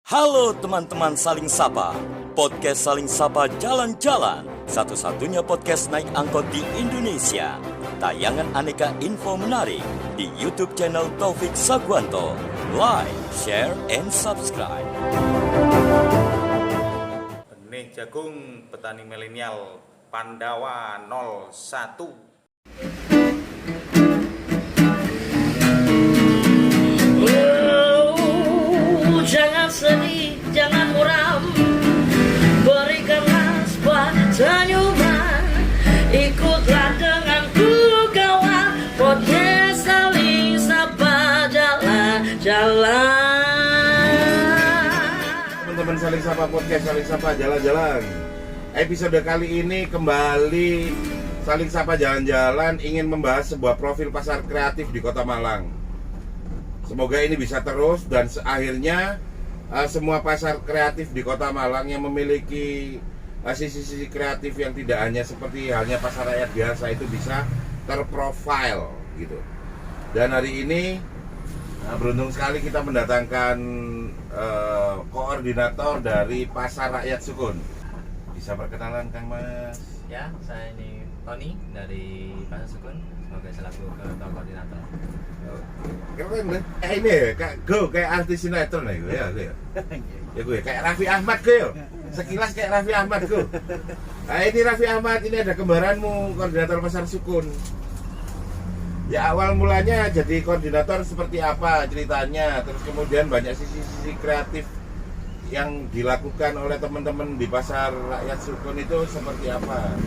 Halo teman-teman Saling Sapa, podcast Saling Sapa Jalan-Jalan, satu-satunya podcast naik angkot di Indonesia. Tayangan aneka info menarik di YouTube channel Taufik Sagwanto. Like, share, and subscribe. Benih jagung petani milenial Pandawa 01. Jangan sedih, jangan muram, berikanlah sebuah senyuman. Ikutlah denganku kawan, podcast Saling Sapa jalan-jalan. Teman-teman Saling Sapa podcast Saling Sapa jalan-jalan. Episode kali ini kembali Saling Sapa jalan-jalan ingin membahas sebuah profil pasar kreatif di Kota Malang. Semoga ini bisa terus dan akhirnya semua pasar kreatif di Kota Malang yang memiliki sisi-sisi kreatif yang tidak hanya seperti halnya pasar rakyat biasa itu bisa terprofile gitu. Dan hari ini beruntung sekali kita mendatangkan koordinator dari Pasar Rakyat Sukun. Bisa perkenalan Kang Mas? Ya, saya ini Tony dari Pasar Sukun, sebagai selaku ketua koordinator. Keren deh. Ini ya, kayak artis sinetron ya gue ya. Ya gue kayak Raffi Ahmad gue ya. Sekilas kayak Raffi Ahmad gue. Nah ini Raffi Ahmad, ini ada kembaranmu, koordinator Pasar Sukun. Ya awal mulanya jadi koordinator seperti apa ceritanya, terus kemudian banyak sisi-sisi kreatif yang dilakukan oleh teman-teman di Pasar Rakyat Sukun itu seperti apa?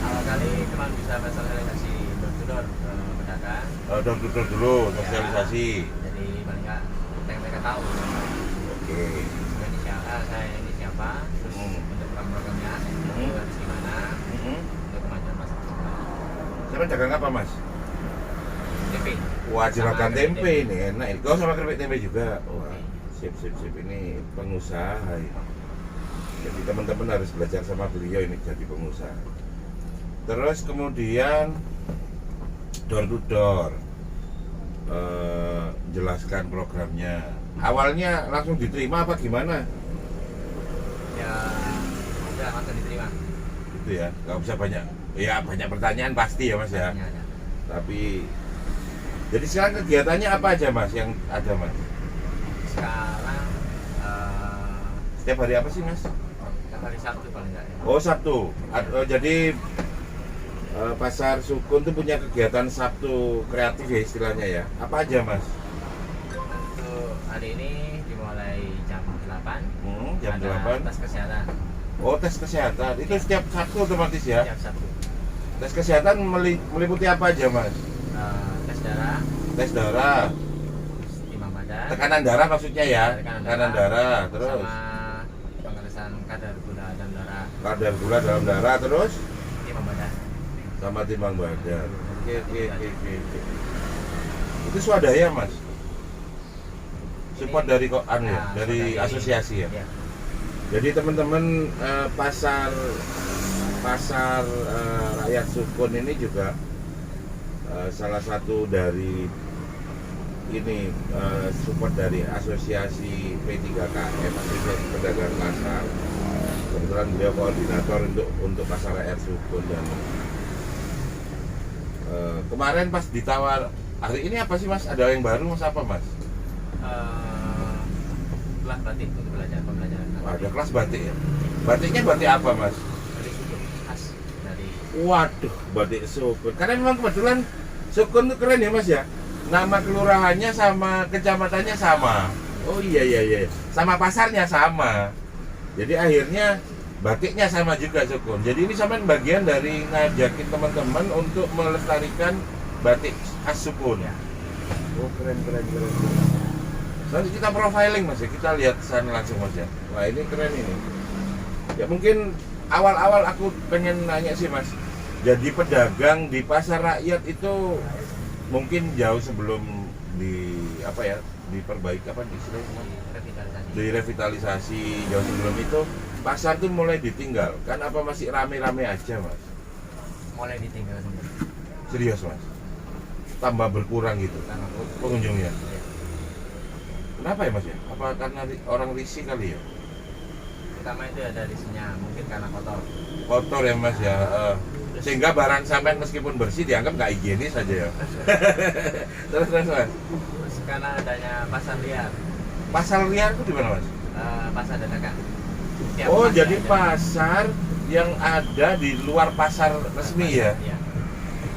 Awal kali kemarin bisa sosialisasi door-to-door ke pedagang. Door-to-door dulu, sosialisasi. Jadi paling nggak mereka tahu. Oke. Saya ini siapa, terus untuk program-programnya, harus gimana, untuk kemajuan Pasar Sukun. Siapa dagang apa Mas? Tempe. Wah, juragan tempe tempe. ini enak. Kau sama keripik tempe juga. Wah, sip ini pengusaha ini. Jadi teman-teman harus belajar sama beliau ini jadi pengusaha. Terus kemudian door to door, jelaskan programnya. Awalnya langsung diterima apa gimana? Ya, udah langsung diterima. Gitu ya, nggak usah banyak. Ya banyak pertanyaan pasti ya Mas ya. Ya. Tapi jadi sekarang kegiatannya apa aja Mas yang ada Mas? Sekarang Setiap hari apa sih Mas? hari Sabtu paling nggak ya. Oh Sabtu. Jadi Pasar Sukun tuh punya kegiatan Sabtu kreatif ya istilahnya ya. Apa aja Mas? Untuk hari ini dimulai jam 8. Jam ada 8. tes kesehatan. Oh tes kesehatan. Itu setiap Sabtu otomatis ya? Setiap Sabtu. Tes kesehatan meliputi apa aja Mas? Tes darah, Tes darah, timang badan, tekanan darah maksudnya ya? tekanan darah, terus sama pengetesan kadar gula dalam darah, kadar gula dalam darah, terus timang badan. sama timbang badan. Oke. Itu swadaya Mas? Support dari dari asosiasi ya? Ya. Jadi teman-teman pasar Rakyat Sukun ini juga salah satu dari ini support dari asosiasi P3KM, Asosiasi Pedagang Pasar. Kebetulan beliau koordinator untuk Pasar Rakyat Sukun. Dan kemarin pas ditawar hari ini apa sih Mas? Ada yang baru Mas apa Mas? Kelas batik untuk pembelajaran. Ada kelas batik ya? Batiknya batik apa Mas? Dari Sukun, khas dari. Waduh, batik Sukun. Karena memang kebetulan Sukun itu keren ya Mas ya. Nama kelurahannya sama kecamatannya sama. Oh iya. Sama pasarnya sama. Jadi akhirnya batiknya sama juga Sukun. Jadi ini sama bagian dari ngajakin teman-teman untuk melestarikan batik khas Sukun. Ya. Oh keren. Nanti kita profiling Mas ya. Kita lihat sana langsung Mas ya. Wah ini keren ini. Ya mungkin awal-awal aku pengen nanya sih Mas. Jadi pedagang di pasar rakyat itu mungkin jauh sebelum diperbaiki apa istilahnya? Direvitalisasi jauh sebelum itu pasar tuh mulai ditinggalkan apa masih rame-rame aja Mas? Mulai ditinggal semua. Serius Mas? Tambah berkurang gitu pengunjungnya? Kenapa ya Mas ya? Apa karena orang risih kali ya? Pertama itu ada risikonya, mungkin karena Kotor ya Mas ya. Sehingga barang sampean meskipun bersih dianggap nggak higienis aja ya. Terus Mas. Terus karena adanya pasar liar, Pasar liar itu di mana Mas? pasar dadakan. Tiap Oh, pagi jadi ada. pasar yang ada di luar pasar resmi ya? Iya.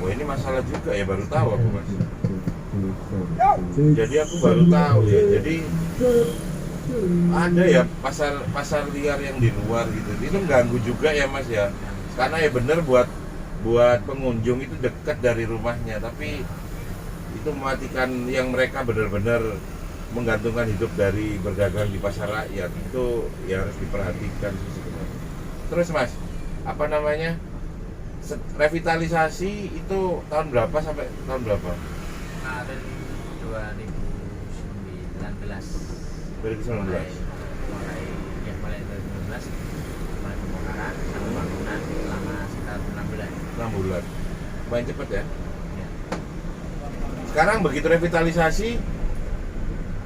Oh, ini masalah juga ya, baru tahu aku Mas. Jadi aku baru tahu ya. Jadi ada ya pasar liar yang di luar gitu. Itu ganggu juga ya Mas ya. Karena ya bener buat pengunjung itu dekat dari rumahnya, tapi itu mematikan yang mereka benar-benar menggantungkan hidup dari berdagang di pasar rakyat. Itu ya harus diperhatikan sih sebenarnya. Terus Mas, apa namanya? Revitalisasi itu tahun berapa sampai tahun berapa? Kemarin 2019. 2019. Mulai 2019 mulai pembongkaran sama bangunan selama sekitar 6 bulan. 6 bulan. Lumayan cepet ya. Ya. Sekarang begitu revitalisasi,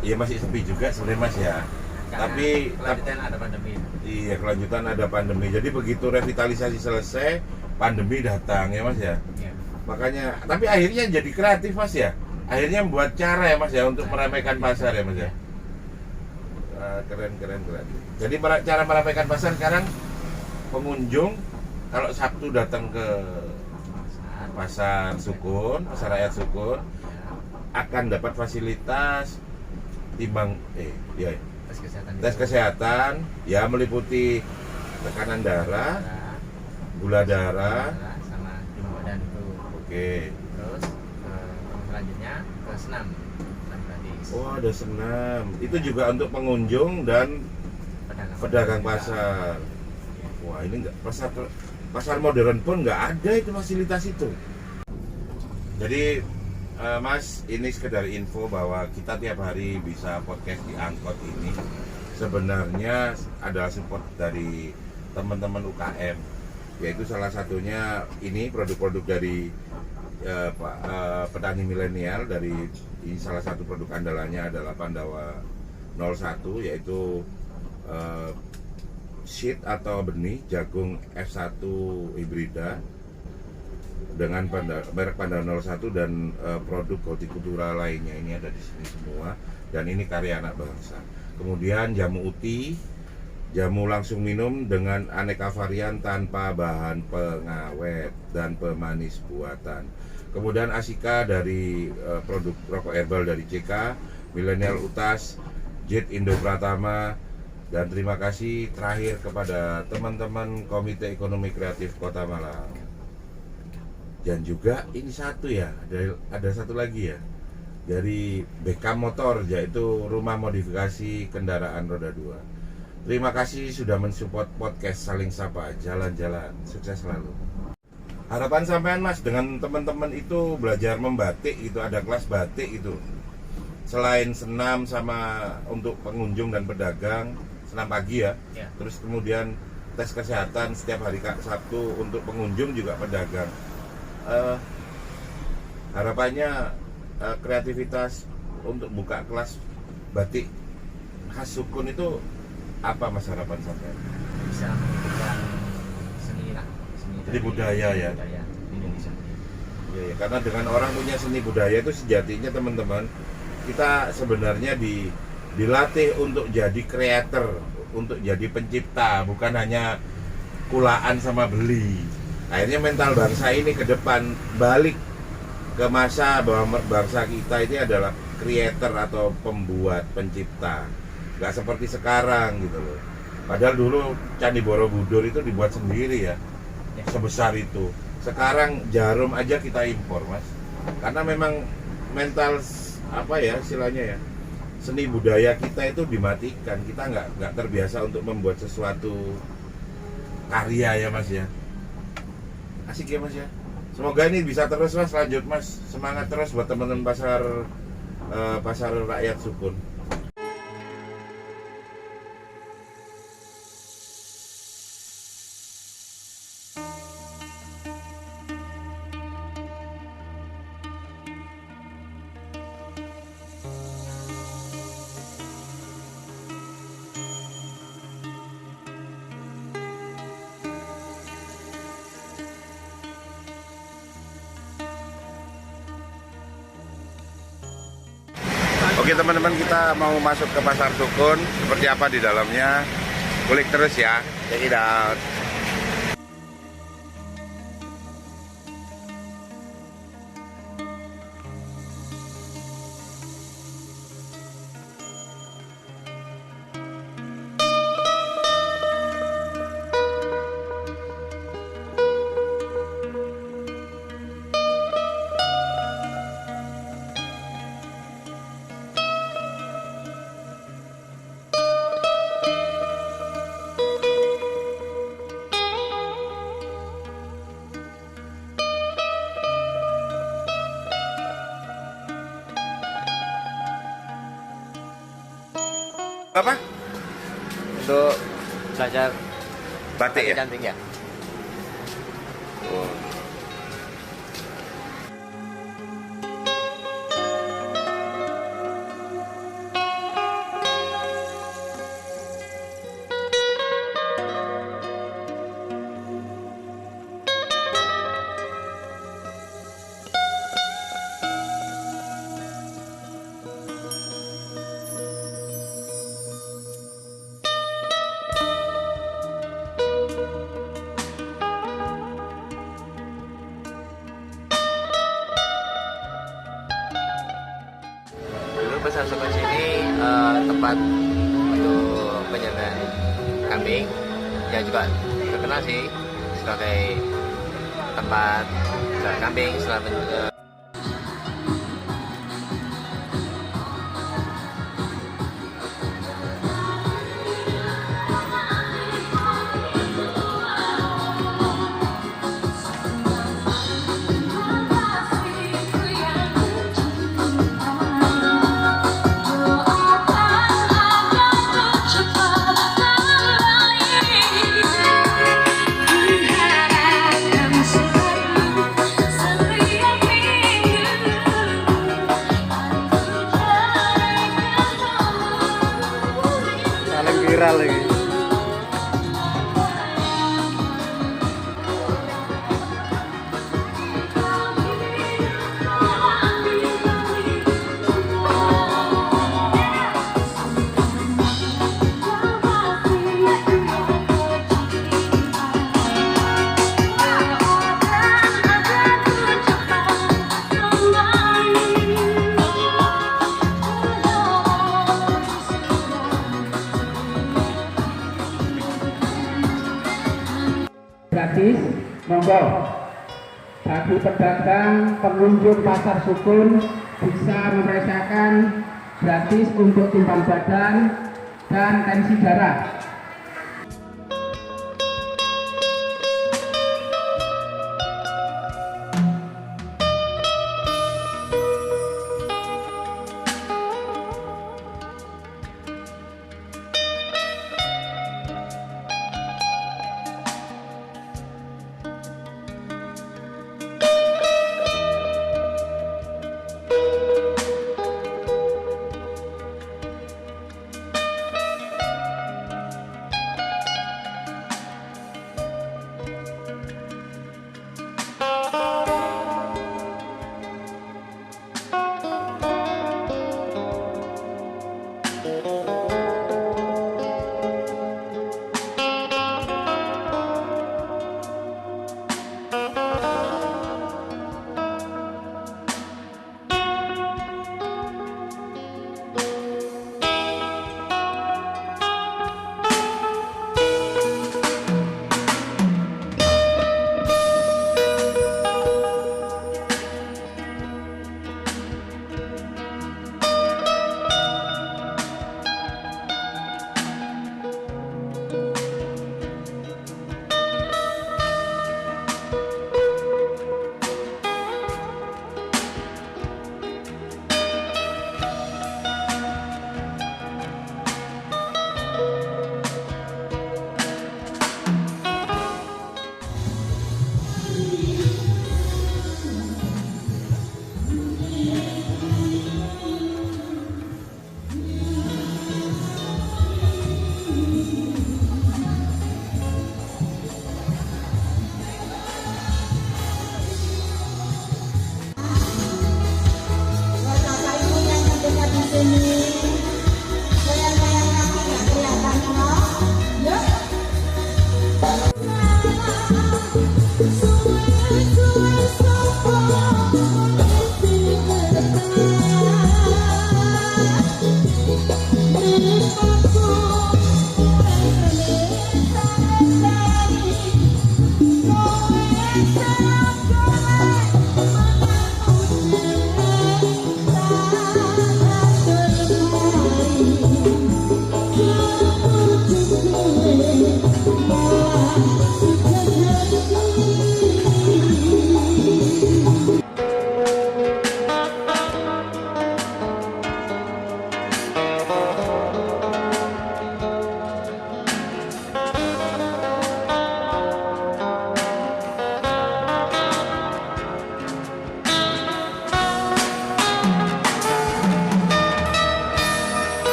ya masih sepi juga sebenarnya Mas ya. Karena Tapi kelanjutan ada pandemi. iya, kelanjutan ada pandemi. Jadi begitu revitalisasi selesai, pandemi datang ya Mas ya. Ya. Makanya, tapi akhirnya jadi kreatif Mas ya. Akhirnya membuat cara ya Mas ya untuk meramaikan pasar ya Mas ya. Keren. Jadi cara meramaikan pasar sekarang, pengunjung kalau Sabtu datang ke pasar Sukun, pasar rakyat Sukun, akan dapat fasilitas timbang tes kesehatan ya, meliputi tekanan darah, gula darah. Sama tinggi badan itu. Oke. Terus selanjutnya ke senam gratis. Oh, ada senam. Itu juga untuk pengunjung dan pedagang pasar. Wah, ini enggak pasar modern pun nggak ada itu fasilitas itu. Jadi Mas, ini sekedar info bahwa kita tiap hari bisa podcast di Angkot ini sebenarnya adalah support dari teman-teman UKM, yaitu salah satunya ini produk-produk dari petani milenial. Dari ini salah satu produk andalannya adalah Pandawa 01, yaitu seed atau benih jagung F1 hibrida dengan merek Pandawa 01 dan produk hortikultura lainnya. Ini ada di sini semua dan ini karya anak bangsa. Kemudian jamu uti, jamu langsung minum dengan aneka varian tanpa bahan pengawet dan pemanis buatan. Kemudian Asika dari produk rokok herbal dari CK, Milenial Utas, Jet Indo Pratama, dan terima kasih terakhir kepada teman-teman Komite Ekonomi Kreatif Kota Malang. Dan juga ini satu ya, ada satu lagi ya, dari Beckham Motor, yaitu rumah modifikasi kendaraan roda 2. Terima kasih sudah mensupport podcast Saling Sapa Jalan-Jalan. Sukses selalu. Harapan sampean Mas dengan teman-teman itu belajar membatik itu, ada kelas batik itu. Selain senam sama untuk pengunjung dan pedagang, senam pagi ya. Ya. Terus kemudian tes kesehatan setiap hari Sabtu untuk pengunjung juga pedagang. Harapannya kreativitas untuk buka kelas batik khas Sukun itu apa Mas harapan sampean? Bisa menunjukkan seni lah, Jadi dari budaya ya? budaya Indonesia. Ya, karena dengan orang punya seni budaya itu sejatinya teman-teman, kita sebenarnya dilatih untuk jadi creator, untuk jadi pencipta, bukan hanya kulaan sama beli. Akhirnya mental bangsa ini ke depan balik ke masa bahwa bangsa kita ini adalah creator atau pembuat, pencipta. Gak seperti sekarang gitu loh. Padahal dulu Candi Borobudur itu dibuat sendiri ya, sebesar itu. Sekarang jarum aja kita impor Mas, karena memang mental apa ya istilahnya ya, seni budaya kita itu dimatikan. Kita nggak terbiasa untuk membuat sesuatu karya ya Mas ya. Asik ya Mas ya. Semoga ini bisa terus Mas, lanjut Mas, semangat terus buat teman-teman pasar rakyat Sukun. Oke teman-teman, kita mau masuk ke Pasar Sukun. Seperti apa di dalamnya? Kulik terus ya. Check it out. Apa? Untuk belajar Batik ya? cantik ya. Oh. Dulu Pasar Sukun sini tempat untuk penyembelihan kambing, yang juga terkenal sih sebagai tempat jual kambing setelah paling viral lagi. Gratis, monggo. Bagi pedagang, pengunjung Pasar Sukun bisa merasakan gratis untuk timbang badan dan tensi darah.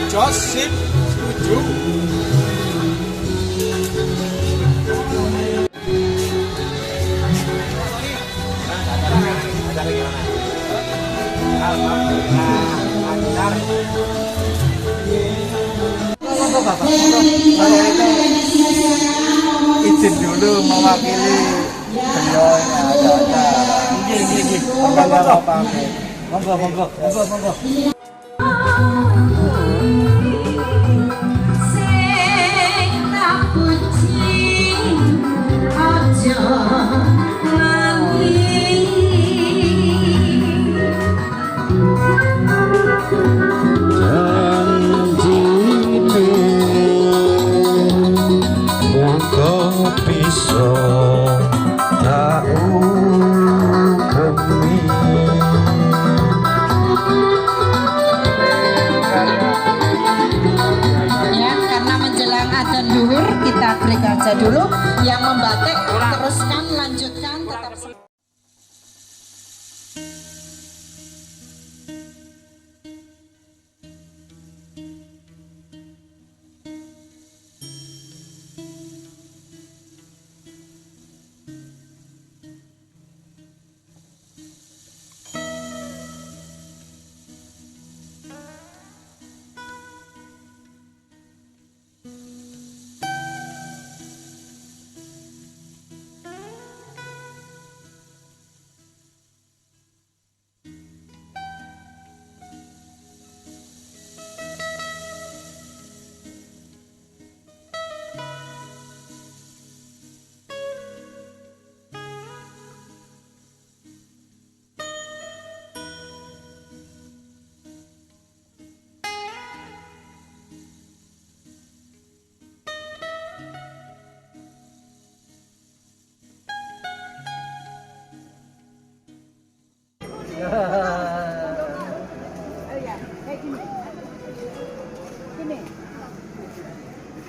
Josip setuju. Izin dulu mewakili beliau yang ada. Monggo. Kita break aja dulu. Yang membatik teruskan, lanjutkan, tetap.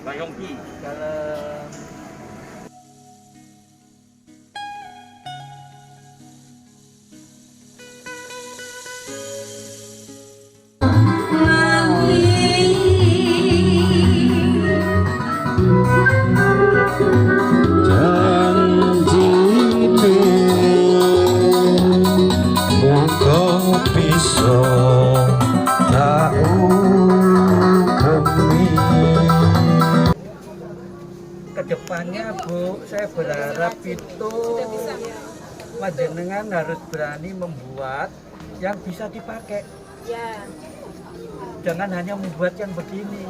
Pak Yongki. Kedepannya Bu, saya berharap itu panjenengan harus berani membuat yang bisa dipakai. Ya. Jangan hanya membuat yang begini.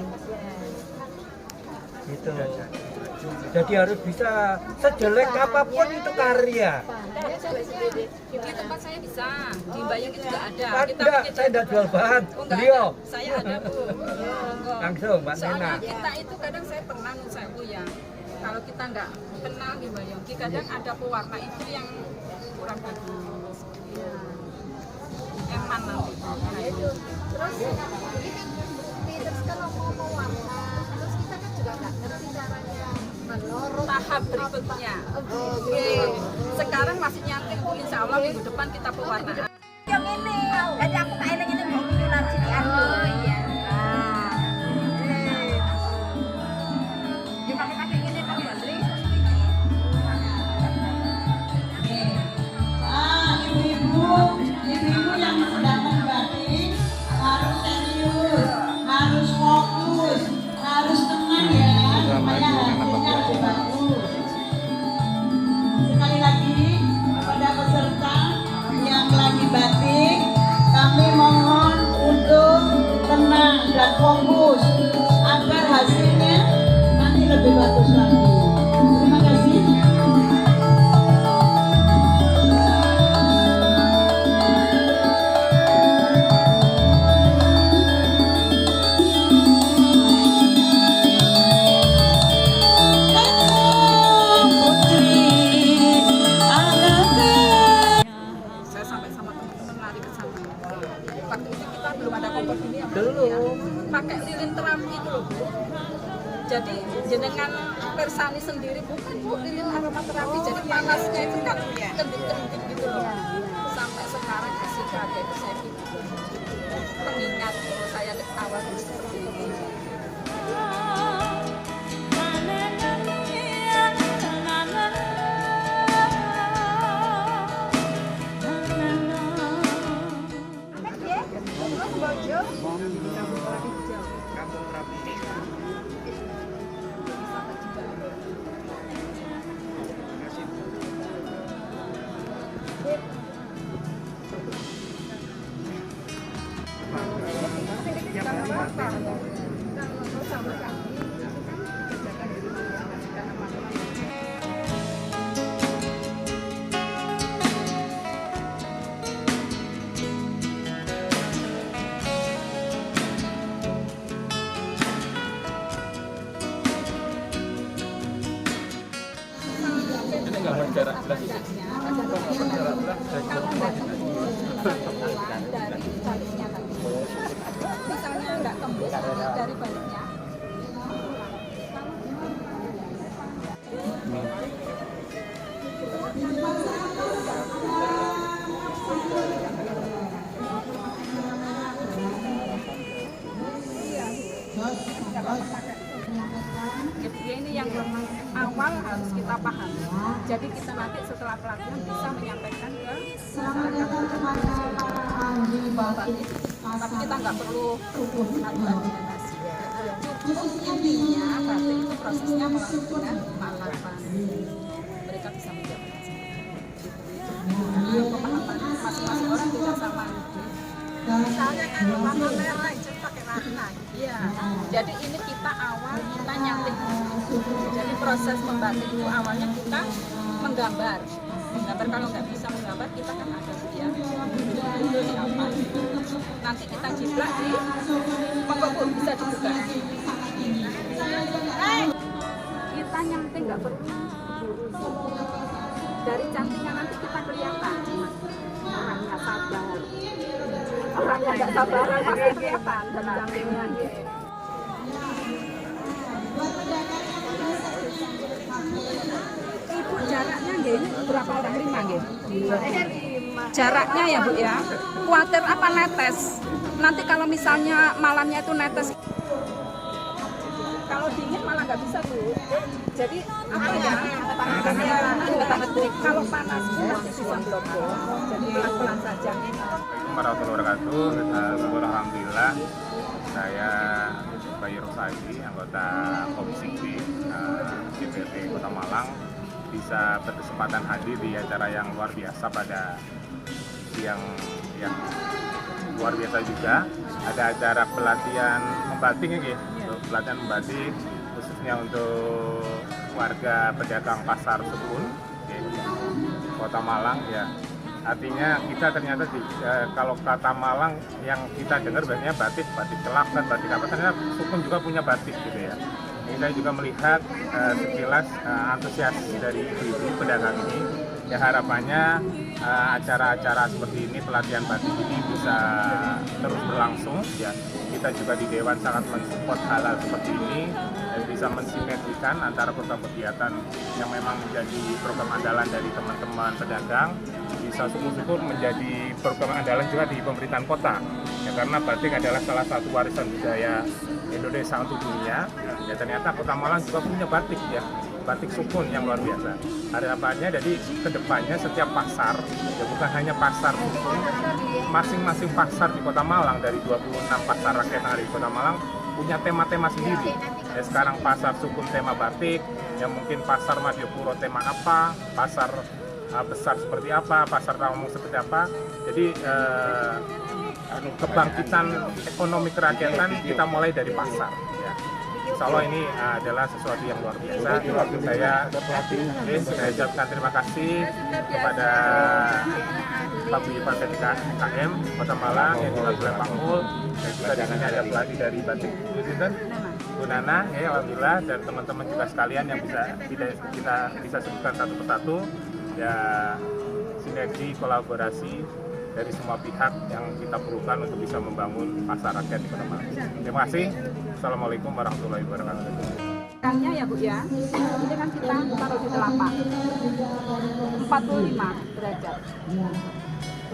Gitu. Jadi harus bisa sejelek apapun itu karya. Di tempat saya bisa, di Bayang juga ada. Ada, saya tidak jual bahan. Beliau. Saya ada Bu. Langsung, Mbak Nena. Soalnya kita itu kadang saya pernah Bu ya. Kalau kita nggak kenal di Bayang, kadang ada pewarna itu yang kurang bagus. Yang mana? Terus kalau mau mewarna, terus kita kan juga nggak ngerti caranya menurut tahap berikutnya. Oke. Sekarang masih nyanting Bu, insya Allah minggu depan kita pewarnaan. yang ini, jadi aku tak ini mau minuman sini aku. Iya. Dipakai ini Pak Badri. Ibu-ibu yang sedang membatik harus serius. waktu itu kita belum ada kompor gini ya belum pakai lilin teram itu loh Bu. Jadi jenengan persani sendiri bukan Bu lilin aromaterapi, jadi panasnya itu kan kendik-kendik gitu loh. Sampai sekarang masih ada itu saya pikir pengingat saya awal seperti ini. Misalnya nggak tembus dari baliknya. Ya ini yang awal harus kita pahami. Jadi kita nanti setelah pelatihan bisa menyampaikan ke masyarakat. Tapi kita nggak perlu argumentasi. Cukup intinya batik itu prosesnya melalui dengan malapan. Mereka bisa menjawab. Pemahaman masing-masing orang tidak sama. Misalnya kan warna merah itu pakai warna. Iya. Jadi ini kita awal kita nyantik. Jadi proses membatik itu awalnya kita menggambar. Kalau nggak bisa menggambar kita kan ada ya. Itu siapa? Nanti kita jiplak di pokok bisa dibuka. Kita nyantik nggak perlu. Dari cantiknya nanti kita kelihatan. Orangnya sabar. Orangnya nggak sabaran pasti kelihatan dari cantiknya. Ibu jaraknya nggih berapa orang lima nggih? Jaraknya ya Bu ya. Kuatir apa netes? Nanti kalau misalnya malamnya itu netes. Kalau dingin malah nggak bisa Bu. Jadi apa ya? Kalau panas nanti bisa blok-blok. Jadi pelan-pelan saja. Warahmatullahi wabarakatuh. Alhamdulillah saya Bayi Rosadi, anggota Komisi B DPRD Kota Malang, bisa berkesempatan hadir di acara yang luar biasa pada siang yang luar biasa juga. Ada acara pelatihan membatik ya, pelatihan membatik khususnya untuk warga pedagang pasar Sukun Kota Malang ya. Artinya kita ternyata kalau kata Malang yang kita dengar biasanya batik Kelaten, batik apa, ternyata Sukun juga punya batik gitu ya. Kita juga melihat sekilas antusias dari ibu pedagang ini. Ya harapannya acara-acara seperti ini, pelatihan batik ini bisa terus berlangsung ya. Kita juga di Dewan sangat mensupport hal-hal seperti ini dan bisa mensinergikan antara program kegiatan yang memang menjadi program andalan dari teman-teman pedagang bisa syukur-syukur menjadi program andalan juga di pemerintahan kota ya, karena batik adalah salah satu warisan budaya Indonesia untuk dunia ya. Ternyata Kota Malang juga punya batik ya, batik Sukun yang luar biasa. Harapannya jadi kedepannya setiap pasar ya, bukan hanya pasar Sukun, masing-masing pasar di Kota Malang dari 26 pasar rakyat yang ada di Kota Malang punya tema-tema sendiri ya. Sekarang pasar Sukun tema batik ya, mungkin pasar Madiopuro tema apa, pasar besar seperti apa, pasar Rawang seperti apa. Jadi kebangkitan ekonomi kerakyatan kita mulai dari pasar ya. Insya Allah ini adalah sesuatu yang luar biasa. Saya ucapkan terima kasih kepada Pak Bupati KM Kota Malang yang diwakili oleh Pak Mul, dan juga di sini ada pelatih dari Batik Bu Nana ya, alhamdulillah, dan teman-teman juga sekalian yang bisa sebutkan satu persatu ya, sinergi kolaborasi dari semua pihak yang kita perlukan untuk bisa membangun pasar rakyat di Kota Malang. Terima kasih. Assalamualaikum warahmatullahi wabarakatuh. Ikannya ya Bu ya, ini kan kita taruh di telapak 45 derajat.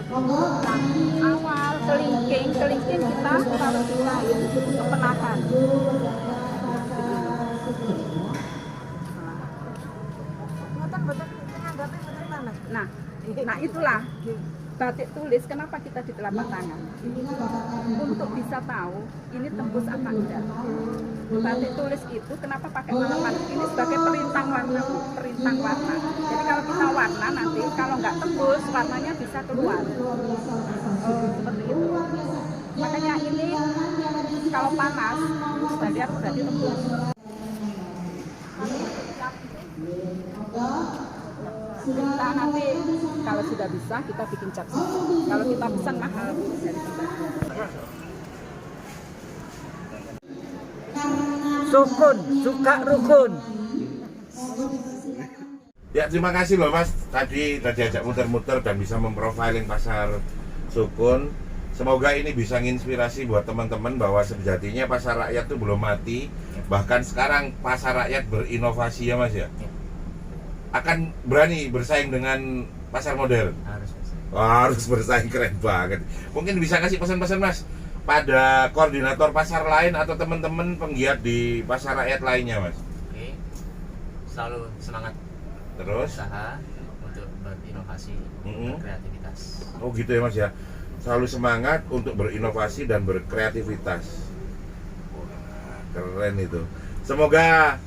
Awal kelingking kita taruh di lain untuk penahan. Nah itulah batik tulis, kenapa kita di telapak tangan? Untuk bisa tahu ini tembus apa enggak. Batik tulis itu kenapa pakai warna? Ini sebagai perintang warna, Bu. Perintang warna. Jadi kalau kita warna nanti, kalau nggak tembus, warnanya bisa keluar. Seperti itu. Makanya ini kalau panas, kita lihat berarti tembus. Kita nanti kalau sudah bisa kita bikin cap. Kalau kita pesan mahal dari kita. Sukun, suka rukun. Ya terima kasih loh Mas, tadi diajak muter-muter dan bisa memprofiling pasar Sukun. Semoga ini bisa menginspirasi buat teman-teman bahwa sejatinya pasar rakyat itu belum mati. Bahkan sekarang pasar rakyat berinovasi ya Mas ya. Akan berani bersaing dengan pasar modern. Harus bersaing, keren banget. Mungkin bisa kasih pesan-pesan Mas pada koordinator pasar lain atau teman-teman penggiat di pasar rakyat lainnya Mas. Oke, selalu semangat Terus usaha untuk berinovasi, berkreativitas. Oh gitu ya Mas ya. Selalu semangat untuk berinovasi dan berkreativitas. Wah, keren itu. Semoga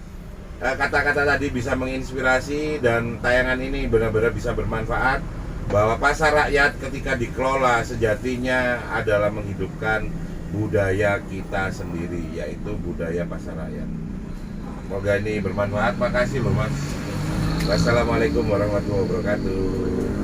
kata-kata tadi bisa menginspirasi dan tayangan ini benar-benar bisa bermanfaat, bahwa pasar rakyat ketika dikelola sejatinya adalah menghidupkan budaya kita sendiri, yaitu budaya pasar rakyat. Semoga ini bermanfaat. Makasih loh Mas. Wassalamualaikum warahmatullahi wabarakatuh.